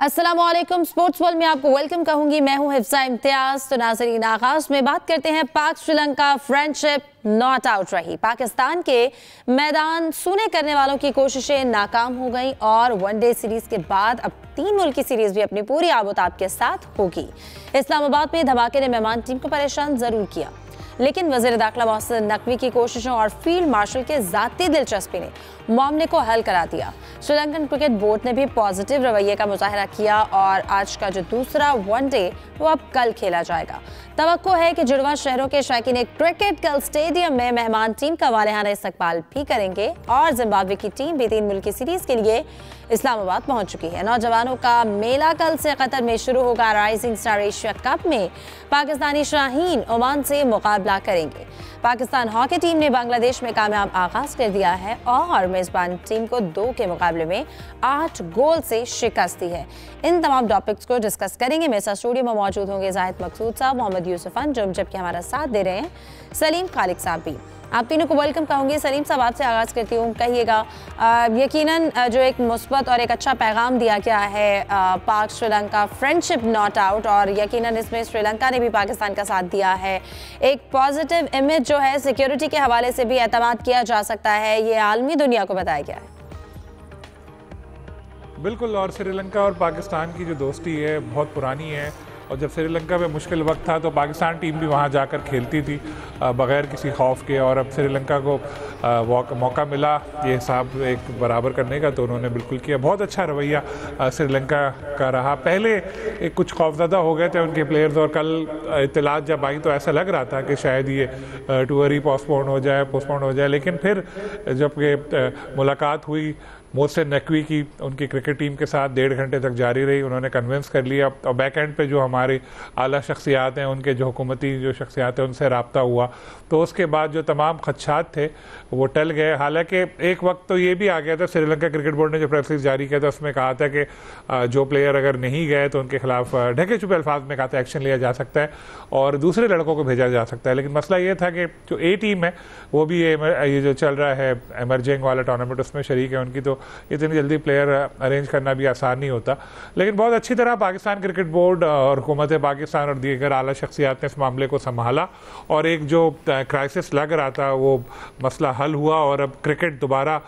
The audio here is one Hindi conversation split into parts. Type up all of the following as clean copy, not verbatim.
अस्सलामुअलैकुम। स्पोर्ट्स वर्ल्ड में आपको वेलकम कहूंगी। मैं हूं हिफ्सा इम्तियाज। तो नाज़रीन, आगाज में बात करते हैं पाक श्रीलंका फ्रेंडशिप नॉट आउट रही। पाकिस्तान के मैदान सूने करने वालों की कोशिशें नाकाम हो गई और वनडे सीरीज के बाद अब 3 मुल्की सीरीज भी अपनी पूरी आबोताब के साथ होगी। इस्लामाबाद में धमाके ने मेहमान टीम को परेशान जरूर किया, लेकिन वज़ीर दाखिला मोहसिन नकवी की कोशिशों और फील्ड मार्शल के ज़ाती दिलचस्पी ने मामले को हल करा दिया। श्रीलंकन क्रिकेट बोर्ड ने भी पॉजिटिव रवैये का मुजाहरा किया और आज का जो दूसरा वनडे वो अब कल खेला जाएगा। तवक्को है कि जुड़वा शहरों के शौकीन क्रिकेट कल स्टेडियम में मेहमान टीम का वालेहाना इस्तकबाल भी करेंगे और जिम्बाब्वे की टीम भी 3 मुल्की सीरीज के लिए इस्लामाबाद पहुंच चुकी है। नौजवानों का मेला कल से कतर में शुरू होगा। राइजिंग स्टार एशिया कप में पाकिस्तानी शाहीन ओमान से मुकाबला करेंगे। पाकिस्तान हॉकी टीम ने बांग्लादेश में कामयाब आगाज कर दिया है और मेजबान टीम को 2 के मुकाबले में 8 गोल से शिकस्त दी है। इन तमाम टॉपिक्स को डिस्कस करेंगे। मेरे साथ स्टूडियो में मौजूद होंगे जाहिद मकसूद साहब, मोहम्मद यूसुफ अंजुम, जबकि हमारा साथ दे रहे हैं सलीम खालिक साहब भी। आप तीनों को वेलकम कहूँगी। सलीम साहब, आपसे आगाज़ करती हूँ। कहिएगा, यकीनन जो एक मुस्बत और एक अच्छा पैगाम दिया गया है पाक श्रीलंका फ्रेंडशिप नॉट आउट, और यकीनन इसमें श्रीलंका ने भी पाकिस्तान का साथ दिया है। एक पॉजिटिव इमेज जो है सिक्योरिटी के हवाले से भी एतमाद किया जा सकता है, ये आलमी दुनिया को बताया गया है। बिल्कुल, और श्रीलंका और पाकिस्तान की जो दोस्ती है बहुत पुरानी है, और जब श्रीलंका में मुश्किल वक्त था तो पाकिस्तान टीम भी वहाँ जाकर खेलती थी बग़ैर किसी खौफ के, और अब श्रीलंका को मौका मिला ये हिसाब एक बराबर करने का, तो उन्होंने बिल्कुल किया। बहुत अच्छा रवैया श्रीलंका का रहा। पहले एक कुछ खौफज़दा हो गए थे उनके प्लेयर्स, और कल इत्तलात जब आई तो ऐसा लग रहा था कि शायद ये टूर ही पोस्टपोन हो जाए, लेकिन फिर जब मुलाकात हुई मोहसिन नकवी की उनकी क्रिकेट टीम के साथ 1.5 घंटे तक जारी रही, उन्होंने कन्विंस कर लिया। और बैक एंड पे जो हमारे आला शख्सियात हैं, उनके जो हुकूमती जो शख्सियात हैं, उनसे रब्ता हुआ, तो उसके बाद जो तमाम खदशात थे वो टल गए। हालांकि एक वक्त तो ये भी आ गया था, श्रीलंका क्रिकेट बोर्ड ने जो प्रेस रिलीज जारी किया था उसमें कहा था कि जो प्लेयर अगर नहीं गए तो उनके खिलाफ ढके छुपे अल्फाज में कहा था एक्शन लिया जा सकता है और दूसरे लड़कों को भेजा जा सकता है। लेकिन मसला ये था कि जो ए टीम है वो भी ये जो चल रहा है एमर्जिंग वाला टूर्नामेंट, उसमें शरीक है उनकी, तो इतनी जल्दी प्लेयर अरेंज करना भी आसान नहीं होता। लेकिन बहुत अच्छी तरह पाकिस्तान क्रिकेट बोर्ड और हुकूमत पाकिस्तान और दीगर आला शख्सियात ने इस मामले को संभाला, और एक जो क्राइसिस लग रहा था वो मसला हल हुआ और अब क्रिकेट दोबारा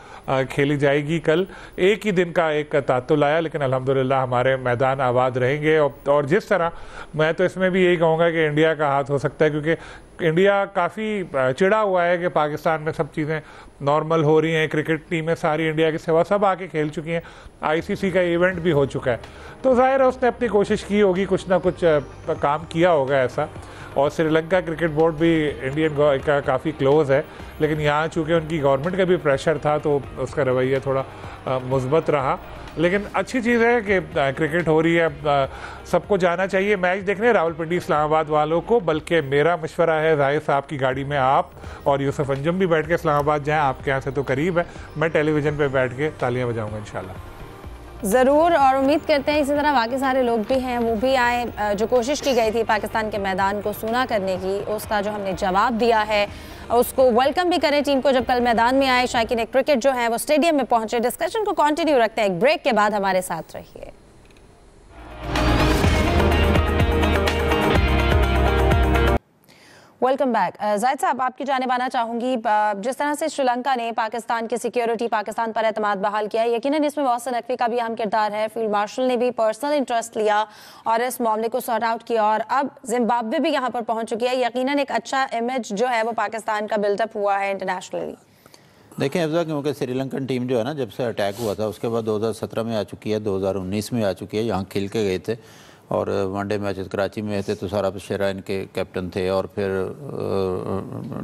खेली जाएगी। कल एक ही दिन का एक तातुल आया, लेकिन अल्हम्दुलिल्लाह हमारे मैदान आबाद रहेंगे। और जिस तरह मैं तो इसमें भी यही कहूँगा कि इंडिया का हाथ हो सकता है, क्योंकि इंडिया काफ़ी चिढ़ा हुआ है कि पाकिस्तान में सब चीज़ें नॉर्मल हो रही हैं। क्रिकेट टीमें सारी इंडिया के सिवा सब आके खेल चुकी हैं, आईसीसी का इवेंट भी हो चुका है, तो ज़ाहिर है उसने अपनी कोशिश की होगी, कुछ ना कुछ काम किया होगा ऐसा। और श्रीलंका क्रिकेट बोर्ड भी इंडियन का काफ़ी क्लोज़ है, लेकिन यहाँ चूँकि उनकी गवर्नमेंट का भी प्रेशर था तो उसका रवैया थोड़ा मुस्बत रहा। लेकिन अच्छी चीज़ है कि क्रिकेट हो रही है, सबको जाना चाहिए मैच देखने, रावलपिंडी इस्लामाबाद वालों को। बल्कि मेरा मशवरा है जाहिद साहब की गाड़ी में आप और यूसुफ अंजुम भी बैठ के इस्लामाबाद जाएं, आपके यहाँ से तो करीब है। मैं टेलीविज़न पे बैठ के तालियां बजाऊंगा इंशाल्लाह। ज़रूर, और उम्मीद करते हैं इसी तरह बाकी सारे लोग भी हैं वो भी आए। जो कोशिश की गई थी पाकिस्तान के मैदान को सूना करने की, उसका जो हमने जवाब दिया है उसको वेलकम भी करें टीम को जब कल मैदान में आए। शायकीन क्रिकेट जो है वो स्टेडियम में पहुंचे। डिस्कशन को कंटिन्यू रखते हैं, एक ब्रेक के बाद हमारे साथ रहिए। Welcome back. जाहिद साहब, आपकी जानिब आना चाहूँगी। जिस तरह से श्रीलंका ने पाकिस्तान की सिक्योरिटी, पाकिस्तान पर एतमाद बहाल किया है, यकीनन इसमें मोहसिन नकवी का भी अहम किरदार है। फील्ड मार्शल ने भी पर्सनल इंटरेस्ट लिया और इस मामले को सॉर्ट आउट किया, और अब जिम्बाब्वे भी यहाँ पर पहुँच चुकी है। यकीनन एक अच्छा इमेज जो है वो पाकिस्तान का बिल्डअप हुआ है इंटरनेशनली। देखें अफजा, क्योंकि श्रीलंकन टीम जो है ना, जब से अटैक हुआ था उसके बाद 2017 में आ चुकी है, 2019 में आ चुकी है, यहाँ खेल के गए थे और वनडे मैचेस कराची में थे तो सारा शेरा इनके कैप्टन थे, और फिर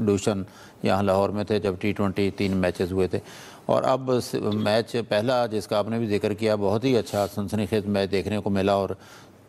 डूशन यहाँ लाहौर में थे जब T20 3 मैचेस हुए थे। और अब मैच पहला जिसका आपने भी जिक्र किया, बहुत ही अच्छा सनसनीखेज मैच देखने को मिला, और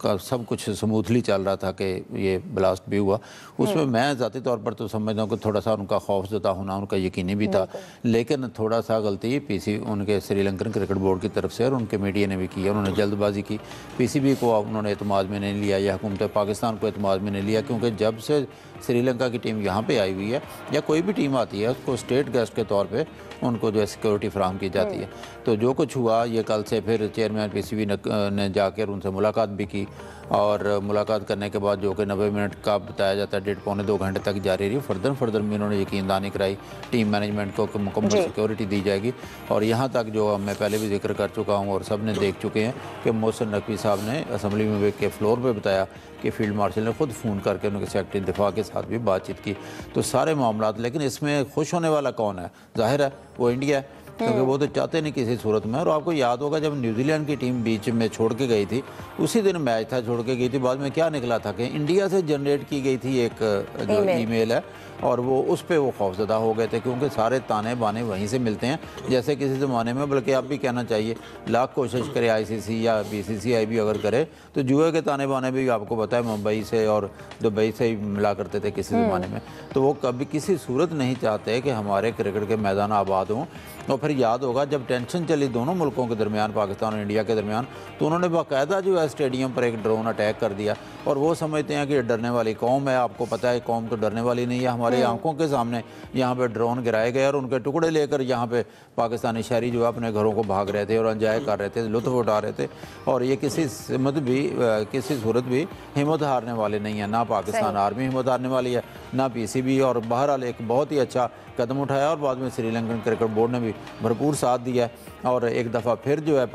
का सब कुछ स्मूथली चल रहा था कि ये ब्लास्ट भी हुआ, उसमें मैं ज़ाती तौर पर तो समझता हूँ कि थोड़ा सा उनका खौफजदा होना उनका यकीनी भी था, लेकिन थोड़ा सा गलती पीसी उनके श्रीलंकन क्रिकेट बोर्ड की तरफ से और उनके मीडिया ने भी की। उन्होंने जल्दबाजी की, पीसीबी को उन्होंने एतमाद में नहीं लिया या हुकूमत पाकिस्तान को एतमाद में नहीं लिया, क्योंकि जब से श्रीलंका की टीम यहाँ पे आई हुई है या कोई भी टीम आती है उसको स्टेट गेस्ट के तौर पे उनको जो है सिक्योरिटी फराहम की जाती है। तो जो कुछ हुआ ये कल से फिर चेयरमैन पीसीबी ने जाकर उनसे मुलाकात भी की, और मुलाकात करने के बाद जो कि 90 मिनट का बताया जाता है 1.5-2 घंटे तक जारी रही। फर्दर भी उन्होंने यकीन दहानी कराई टीम मैनेजमेंट को कि मुकम्मल सिक्योरिटी दी जाएगी। और यहाँ तक जो मैं पहले भी जिक्र कर चुका हूँ और सब ने देख चुके हैं कि मोहसिन नकवी साहब ने असम्बली में के फ्लोर पर बताया कि फील्ड मार्शल ने खुद फ़ोन करके उनके सेक्रेटरी दिफा के साथ भी बातचीत की। तो सारे मामलात, लेकिन इसमें खुश होने वाला कौन है? जाहिर है वो इंडिया है, क्योंकि वो तो चाहते नहीं किसी सूरत में। और आपको याद होगा जब न्यूजीलैंड की टीम बीच में छोड़ के गई थी, उसी दिन मैच था, छोड़ के गई थी, बाद में क्या निकला था कि इंडिया से जनरेट की गई थी एक जो ईमेल है, और वो उस पर वो खौफजदा हो गए थे, क्योंकि सारे ताने बाने वहीं से मिलते हैं जैसे किसी ज़माने में। बल्कि आप भी कहना चाहिए लाख कोशिश करे आईसीसी या बीसीसीआई भी अगर करे तो जुए के ताने बाने भी आपको पता है मुंबई से और दुबई से ही मिला करते थे किसी ज़माने में। तो वो कभी किसी सूरत नहीं चाहते कि हमारे क्रिकेट के मैदान आबाद हों। और फिर याद होगा जब टेंशन चली दोनों मुल्कों के दरमियान, पाकिस्तान और इंडिया के दरमियान, तो उन्होंने बाकायदा जो है स्टेडियम पर एक ड्रोन अटैक कर दिया। और वो समझते हैं कि डरने वाली कौम है, आपको पता है कौम तो डरने वाली नहीं है। हमारे आंखों के सामने यहाँ पे ड्रोन गिराए गए और उनके टुकड़े लेकर यहाँ पे पाकिस्तानी शहरी जो है अपने घरों को भाग रहे थे और एंजॉय कर रहे थे, लुत्फ़ उठा रहे थे। और ये किसी सूरत भी हिम्मत हारने वाले नहीं है, ना पाकिस्तान आर्मी हिम्मत हारने वाली है, ना पीसीबी। और बहरहाल एक बहुत ही अच्छा कदम उठाया और बाद में श्रीलंकन क्रिकेट बोर्ड ने भी भरपूर साथ दिया और एक दफ़ा फिर जो है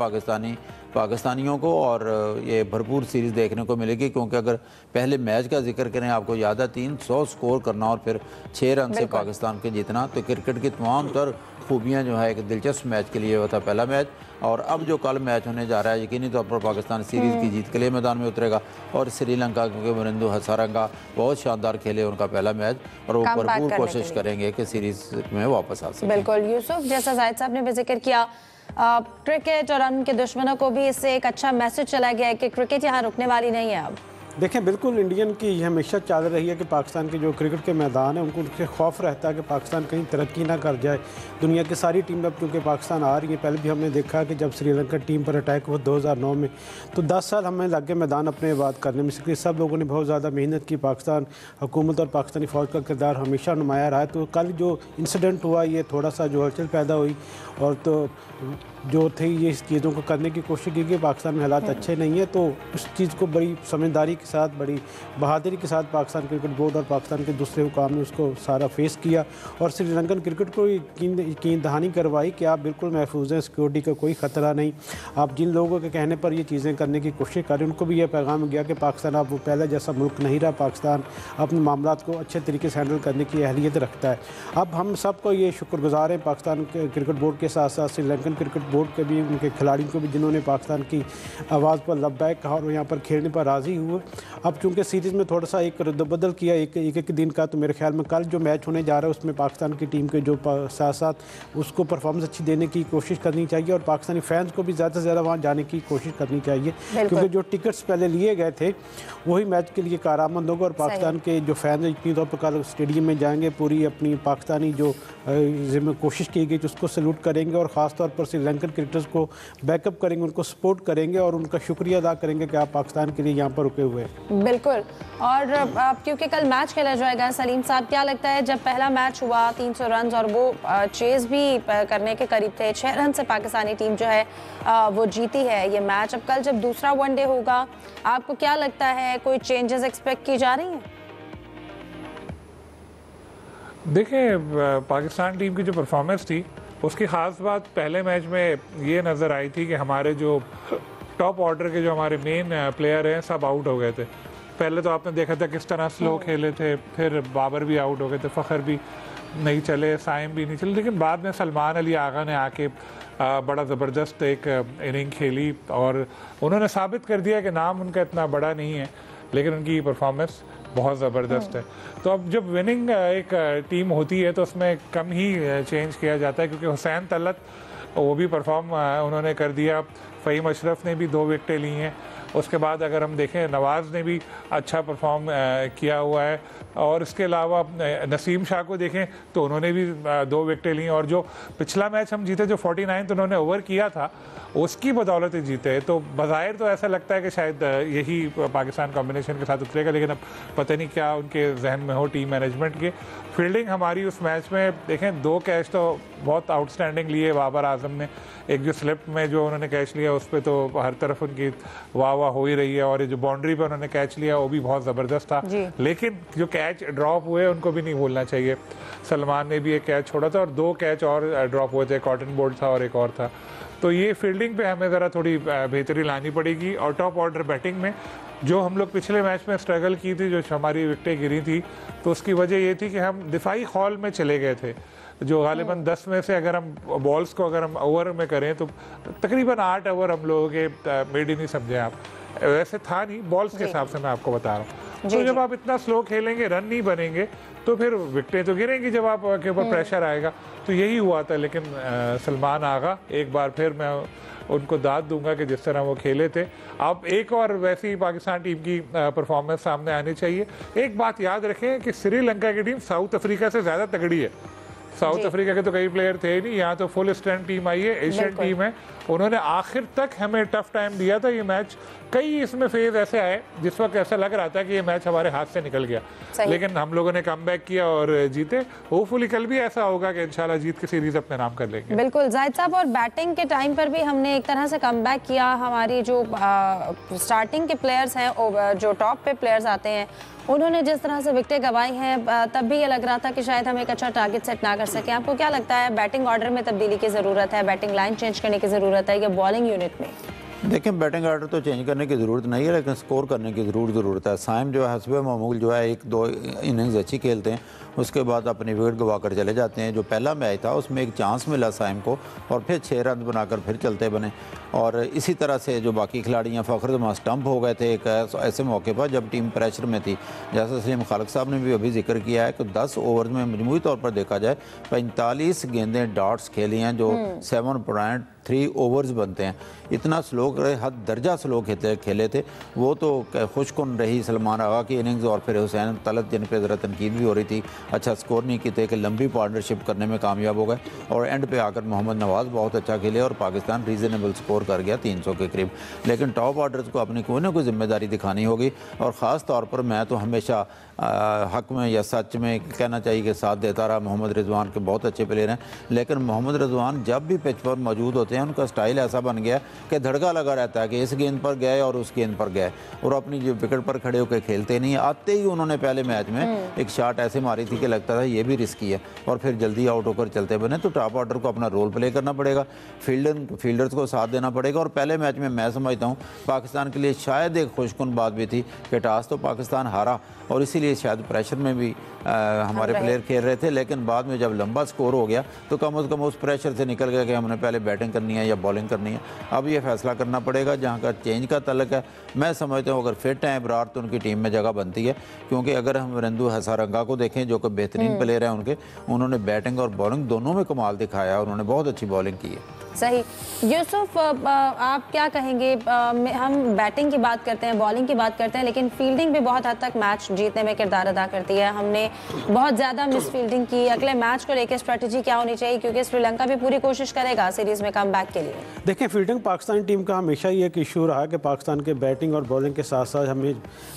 पाकिस्तानियों को और ये भरपूर सीरीज़ देखने को मिलेगी। क्योंकि अगर पहले मैच का जिक्र करें, आपको याद है 300 स्कोर करना और फिर 6 रन से पाकिस्तान के जीतना, तो क्रिकेट की तमाम तर खूबियाँ जो है एक दिलचस्प मैच के लिए वो था पहला मैच। और अब जो कल मैच होने जा रहा है यकीनी तौर पर पाकिस्तान सीरीज़ की जीत के लिए मैदान में उतरेगा। और श्रीलंका क्योंकि वरिंदु हसारंगा बहुत शानदार खेले उनका पहला मैच, और वो भरपूर कोशिश करेंगे कि सीरीज़ में वापस आ सकें। बिल्कुल यूसुफ, जैसा जाहिद साहब ने भी जिक्र किया, क्रिकेट और उनके दुश्मनों को भी इससे एक अच्छा मैसेज चला गया है कि क्रिकेट यहाँ रुकने वाली नहीं है। अब देखें, बिल्कुल इंडियन की ये हमेशा चाल रही है कि पाकिस्तान के जो क्रिकेट के मैदान है उनको उनसे खौफ रहता है कि पाकिस्तान कहीं तरक्की ना कर जाए। दुनिया की सारी टीम अब क्योंकि पाकिस्तान आ रही है, पहले भी हमने देखा कि जब श्रीलंका टीम पर अटैक हुआ 2009 में, तो 10 साल हमें लग गए मैदान अपने आबाद करने में। इसलिए सब लोगों ने बहुत ज़्यादा मेहनत की। पाकिस्तान हुकूमत और पाकिस्तानी फ़ौज का किरदार हमेशा नुमाया रहा है। तो कल जो इंसिडेंट हुआ ये थोड़ा सा जो हलचल पैदा हुई, और तो जो थे ये इस चीज़ों को करने की कोशिश की कि पाकिस्तान में हालात अच्छे नहीं है, तो उस चीज़ को बड़ी समझदारी के साथ, बड़ी बहादुरी के साथ पाकिस्तान क्रिकेट बोर्ड और पाकिस्तान के दूसरे हुकाम ने उसको सारा फेस किया और श्रीलंकन क्रिकेट को यकीन दहानी करवाई कि आप बिल्कुल महफूज हैं, सिक्योरिटी का कोई ख़तरा नहीं। आप जिन लोगों के कहने पर ये चीज़ें करने की कोशिश करें उनको भी यह पैगाम गया कि पाकिस्तान अब वो पहले जैसा मुल्क नहीं रहा। पाकिस्तान अपने मामला को अच्छे तरीके से हैंडल करने की अहलियत रखता है। अब हम सबको ये शुक्रगुजार हैं पाकिस्तान के क्रिकेट बोर्ड के साथ साथ श्रीलंकन क्रिकेट बोर्ड के भी, उनके खिलाड़ियों को भी, जिन्होंने पाकिस्तान की आवाज़ पर लब्बैक कहा और यहाँ पर खेलने पर राज़ी हुए। अब चूँकि सीरीज़ में थोड़ा सा एक रद्दबदल किया एक दिन का, तो मेरे ख्याल में कल जो मैच होने जा रहा है उसमें पाकिस्तान की टीम के जो साथ साथ उसको परफॉर्मेंस अच्छी देने की कोशिश करनी चाहिए और पाकिस्तानी फैंस को भी ज़्यादा से ज़्यादा वहाँ जाने की कोशिश करनी चाहिए, क्योंकि जो टिकट्स पहले लिए गए थे वही मैच के लिए कारआमद होगा। और पाकिस्तान के जो फैंस इतनी तौर पर कल स्टेडियम में जाएंगे, पूरी अपनी पाकिस्तानी जो कोशिश की गई उसको सैल्यूट करेंगे और ख़ास तौर पर श्रीलंकन क्रिकेटर्स को बैकअप करेंगे, उनको सपोर्ट करेंगे और उनका शुक्रिया अदा करेंगे कि आप पाकिस्तान के लिए यहाँ पर रुके हुए हैं। बिल्कुल। और क्योंकि कल मैच खेला जाएगा, सलीम साहब क्या लगता है, जब पहला मैच हुआ 300 रन और वो चेज भी करने के करीब थे, 6 रन से पाकिस्तानी टीम जो है वो जीती है ये मैच। अब कल जब दूसरा वनडे होगा, आपको क्या लगता है, कोई चेंजेस एक्सपेक्ट की जा रही हैं? देखिए, पाकिस्तान टीम की जो परफॉर्मेंस थी उसकी ख़ास बात पहले मैच में ये नज़र आई थी कि हमारे जो टॉप ऑर्डर के जो हमारे मेन प्लेयर हैं सब आउट हो गए थे। पहले तो आपने देखा था किस तरह स्लो खेले थे, फिर बाबर भी आउट हो गए थे, फ़खर भी नहीं चले, साइम भी नहीं चले, लेकिन बाद में सलमान अली आगा ने आके बड़ा ज़बरदस्त एक इनिंग खेली और उन्होंने साबित कर दिया कि नाम उनका इतना बड़ा नहीं है लेकिन उनकी परफॉर्मेंस बहुत ज़बरदस्त है। तो अब जब विनिंग एक टीम होती है तो उसमें कम ही चेंज किया जाता है, क्योंकि हुसैन तलत वो भी परफॉर्म उन्होंने कर दिया। फ़हीम अशरफ ने भी 2 विकेटें ली हैं। उसके बाद अगर हम देखें नवाज़ ने भी अच्छा परफॉर्म किया हुआ है, और इसके अलावा नसीम शाह को देखें तो उन्होंने भी 2 विकेटें ली। और जो पिछला मैच हम जीते, जो 49 उन्होंने ओवर किया था, उसकी बदौलत ही जीते। तो बज़ाहिर तो ऐसा लगता है कि शायद यही पाकिस्तान कॉम्बिनेशन के साथ उतरेगा, लेकिन अब पता नहीं क्या उनके जहन में हो टीम मैनेजमेंट के। फील्डिंग हमारी उस मैच में देखें, 2 कैच तो बहुत आउटस्टैंडिंग लिए बाबर आजम ने। एक जो स्लिप में जो उन्होंने कैच लिया उस पर तो हर तरफ उनकी वाह वाह हो ही रही है, और ये जो बाउंड्री पर उन्होंने कैच लिया वो भी बहुत ज़बरदस्त था। लेकिन जो कैच ड्रॉप हुए उनको भी नहीं भूलना चाहिए। सलमान ने भी एक कैच छोड़ा था और 2 कैच और ड्रॉप हुए थे, कॉटन बोल्ट था और एक और था। तो ये फील्डिंग पे हमें ज़रा थोड़ी बेहतरी लानी पड़ेगी। और टॉप ऑर्डर बैटिंग में जो हम लोग पिछले मैच में स्ट्रगल की थी, जो हमारी विकेटें गिरी थी, तो उसकी वजह ये थी कि हम दिफाई खौल में चले गए थे। जो गालिबन 10 में से अगर हम बॉल्स को अगर हम ओवर में करें तो तकरीबन 8 ओवर हम लोगों के मेड ही नहीं समझे आप। वैसे था नहीं, बॉल्स के हिसाब से मैं आपको बता रहा हूँ। तो जब आप इतना स्लो खेलेंगे, रन नहीं बनेंगे, तो फिर विकेटें तो गिरेंगी जब आपके ऊपर प्रेशर आएगा। तो यही हुआ था। लेकिन सलमान आगा, एक बार फिर मैं उनको दाद दूंगा कि जिस तरह वो खेले थे। अब एक और वैसी पाकिस्तान टीम की परफॉर्मेंस सामने आनी चाहिए। एक बात याद रखें कि श्रीलंका की टीम साउथ अफ्रीका से ज़्यादा तगड़ी है। साउथ अफ्रीका के तो कई प्लेयर थे नहीं, यहाँ तो फुल स्ट्रेंथ टीम आई है, एशियन टीम है। उन्होंने आखिर तक हमें टफ टाइम दिया था। ये मैच कई इसमें फेज ऐसे आए जिस वक्त ऐसा लग रहा था कि ये मैच हमारे हाथ से निकल गया, लेकिन हम लोगों ने कमबैक किया और जीते। होपफुली कल भी ऐसा होगा कि इंशाल्लाह जीत के सीरीज अपने नाम कर लेंगे। बिल्कुल जाहिद साहब, और बैटिंग के टाइम पर भी हमने एक तरह से कमबैक किया। हमारी जो स्टार्टिंग के प्लेयर्स हैं, जो टॉप पे प्लेयर्स आते हैं, उन्होंने जिस तरह से विकेटें गंवाई हैं, तब भी ये लग रहा था कि शायद हम एक अच्छा टारगेट सेट ना कर सकें। आपको क्या लगता है, बैटिंग ऑर्डर में तब्दीली की ज़रूरत है, बैटिंग लाइन चेंज करने की ज़रूरत है या बॉलिंग यूनिट में? देखिए, बैटिंग ऑर्डर तो चेंज करने की ज़रूरत नहीं है, लेकिन स्कोर करने की ज़रूरत है। साइम जो है हस्बे मामूल जो है 1-2 इनिंग्स अच्छी खेलते हैं, उसके बाद अपनी विकेट गवा कर चले जाते हैं। जो पहला मैच था उसमें एक चांस मिला साइम को, और फिर 6 रन बनाकर फिर चलते बने। और इसी तरह से जो बाकी खिलाड़ी हैं, फ़खर जमान स्टंप हो गए थे एक ऐसे मौके पर जब टीम प्रेशर में थी। जैसे सलीम खालिक साहब ने भी अभी जिक्र किया है कि 10 ओवर में मजमूई तौर पर देखा जाए 45 गेंदें डॉट्स खेली हैं, जो 7.3 ओवर्स बनते हैं। इतना स्लो हद दर्जा स्लो खेले थे वो। तो खुशकुन रही सलमान आगा की इनिंग्स, और फिर हुसैन तलत जिन पे ज़रा तनकीद भी हो रही थी, अच्छा स्कोर नहीं किए थे कि लंबी पार्टनरशिप करने में कामयाब हो गए। और एंड पे आकर मोहम्मद नवाज़ बहुत अच्छा खेले और पाकिस्तान रीज़नेबल स्कोर कर गया 300 के करीब। लेकिन टॉप ऑर्डर्स को अपनी कोई ना कोई जिम्मेदारी दिखानी होगी, और ख़ास तौर पर मैं तो हमेशा हक में या सच में कहना चाहिए कि साथ देता रहा। मोहम्मद रिजवान के बहुत अच्छे प्लेयर हैं, लेकिन मोहम्मद रिजवान जब भी पिच पर मौजूद होते हैं उनका स्टाइल ऐसा बन गया कि धड़का लगा रहता है कि इस गेंद पर गए और उस गेंद पर गए, और अपनी जो विकेट पर खड़े होकर खेलते नहीं। आते ही उन्होंने पहले मैच में एक शॉट ऐसे मारी थी कि लगता था ये भी रिस्की है, और फिर जल्दी आउट होकर चलते बने। तो टॉप ऑर्डर को अपना रोल प्ले करना पड़ेगा, फील्डर्स को साथ देना पड़ेगा। और पहले मैच में मैं समझता हूँ पाकिस्तान के लिए शायद एक खुशकुन बात भी थी कि टॉस तो पाकिस्तान हारा, और इसीलिए शायद प्रेशर में भी हमारे प्लेयर खेल रहे थे। लेकिन बाद में जब लंबा स्कोर हो गया तो कम से कम उस प्रेशर से निकल गया कि हमने पहले बैटिंग करनी है या बॉलिंग करनी है। अब ये फैसला करना पड़ेगा। जहाँ का चेंज का तल्लक है, मैं समझता हूँ अगर फिट हैं इब्रार तो उनकी टीम में जगह बनती है, क्योंकि अगर हम रंदू हसारंगा को देखें जो कि बेहतरीन प्लेयर हैं उनके, उन्होंने बैटिंग और बॉलिंग दोनों में कमाल दिखाया, उन्होंने बहुत अच्छी बॉलिंग की है। सही। यूसुफ, आप क्या कहेंगे? हम बैटिंग की बात करते हैं, बॉलिंग की बात करते हैं, लेकिन फील्डिंग भी बहुत हद तक मैच जीतने में किरदार अदा करती है। हमने बहुत ज़्यादा मिस फील्डिंग की। अगले मैच को लेकर स्ट्रेटजी क्या होनी चाहिए, क्योंकि श्रीलंका भी पूरी कोशिश करेगा सीरीज़ में कमबैक के लिए? देखिए, फील्डिंग पाकिस्तान टीम का हमेशा ही एक इशू रहा कि पाकिस्तान के बैटिंग और बॉलिंग के साथ साथ हमें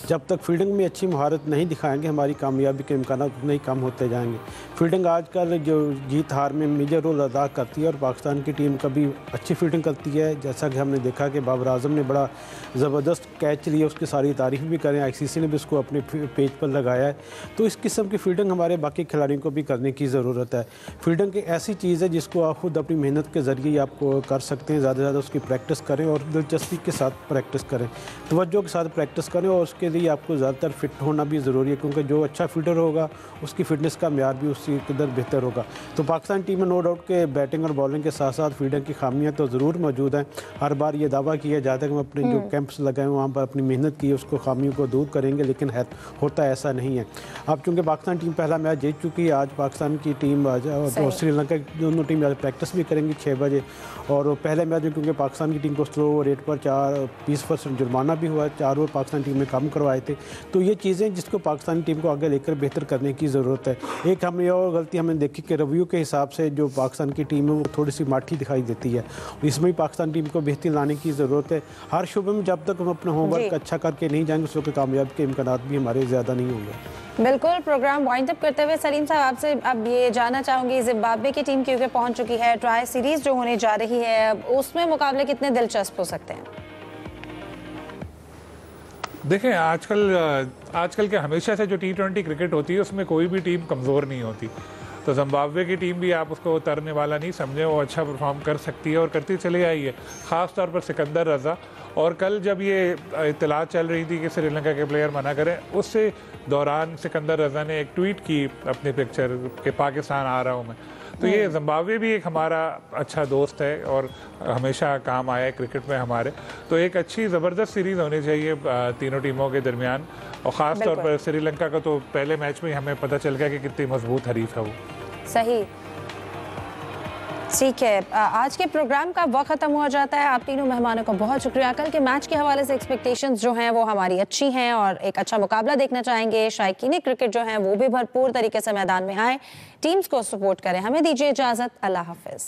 जब तक फील्डिंग में अच्छी महारत नहीं दिखाएंगे हमारी कामयाबी के इम्कान नहीं कम होते जाएंगे। फील्डिंग आजकल जो जीत हार में मेजर रोल अदा करती है, और पाकिस्तान की टीम कभी अच्छी फील्डिंग करती है। जैसा कि हमने देखा कि बाबर आजम ने बड़ा ज़बरदस्त कैच लिया, उसकी सारी तारीफ भी करें, आईसीसी ने भी उसको अपने पेज पर लगाया है। तो इस किस्म की फील्डिंग हमारे बाकी खिलाड़ियों को भी करने की ज़रूरत है। फील्डिंग एक ऐसी चीज़ है जिसको आप खुद अपनी मेहनत के ज़रिए आपको कर सकते हैं। ज़्यादा से ज़्यादा उसकी प्रैक्टिस करें और दिलचस्पी के साथ प्रैक्टिस करें, तवज्जो के साथ प्रैक्टिस करें, और उसके लिए आपको ज़्यादातर फिट होना भी ज़रूरी है, क्योंकि जो अच्छा फील्डर होगा उसकी फिटनेस का म्यार भी उसी कदर बेहतर होगा। तो पाकिस्तान टीम में नो डाउट के बैटिंग और बॉलिंग के साथ साथ फील्डिंग श्रीलंका की खामियां तो ज़रूर मौजूद हैं। हर बार ये दावा किया जाता है कि हम अपने जो कैंप्स लगाए वहाँ पर अपनी मेहनत की उसको खामियों को दूर करेंगे, लेकिन होता ऐसा नहीं है। अब चूँकि पाकिस्तान टीम पहला मैच जीत चुकी है, आज पाकिस्तान की टीम और श्रीलंका की दोनों टीम आज प्रैक्टिस भी करेंगी 6 बजे। और पहले मैच में क्योंकि पाकिस्तान की टीम को स्लो रेट पर 20% जुर्माना भी हुआ, 4 ओवर पाकिस्तान टीम ने कम करवाए थे। तो ये चीज़ें जिसको पाकिस्तानी टीम को आगे लेकर बेहतर करने की ज़रूरत है। एक हमने और गलती हमने देखी कि रिव्यू के हिसाब से जो पाकिस्तान की टीम है वो थोड़ी सी माठी दिखाई देती है, इसमें भी पाकिस्तान टीम को बेहतरी लाने की ज़रूरत है। हर शुबे में जब तक हम अपना होमवर्क अच्छा करके नहीं जाएंगे उस वक्त कामयाबी के इम्कान भी हमारे ज़्यादा नहीं होंगे। बिल्कुल। प्रोग्राम वाइंड अप करते हुए सलीम साहब आपसे अब ये जानना चाहूँगी, जिम्बाब्वे की टीम क्योंकि पहुँच चुकी है, ट्राई सीरीज़ जो होने जा रही है उसमें मुकाबले कितने दिलचस्प हो सकते हैं? देखें, आजकल के हमेशा से जो T20 क्रिकेट होती है उसमें कोई भी टीम कमज़ोर नहीं होती। तो जिम्बाब्वे की टीम भी आप उसको उतरने वाला नहीं समझे, वो अच्छा परफॉर्म कर सकती है और करती चली आई है, ख़ास तौर पर सिकंदर रज़ा। और कल जब ये इत्तला चल रही थी कि श्रीलंका के प्लेयर मना करें, उससे दौरान सिकंदर रज़ा ने एक ट्वीट की अपनी पिक्चर के पाकिस्तान आ रहा हूँ मैं। तो ये जिम्बाब्वे भी एक हमारा अच्छा दोस्त है और हमेशा काम आया है क्रिकेट में हमारे। तो एक अच्छी ज़बरदस्त सीरीज़ होनी चाहिए तीनों टीमों के दरमियान, और ख़ास तौर पर श्रीलंका का तो पहले मैच में हमें पता चल गया कि कितनी मजबूत हरीफ है वो। सही, ठीक है। आज के प्रोग्राम का वक्त खत्म हो जाता है। आप तीनों मेहमानों का बहुत शुक्रिया। कल के मैच के हवाले से एक्सपेक्टेशंस जो हैं वो हमारी अच्छी हैं और एक अच्छा मुकाबला देखना चाहेंगे। शायकीन क्रिकेट जो हैं वो भी भरपूर तरीके से मैदान में आए, टीम्स को सपोर्ट करें। हमें दीजिए इजाज़त। अल्लाह हाफिज़।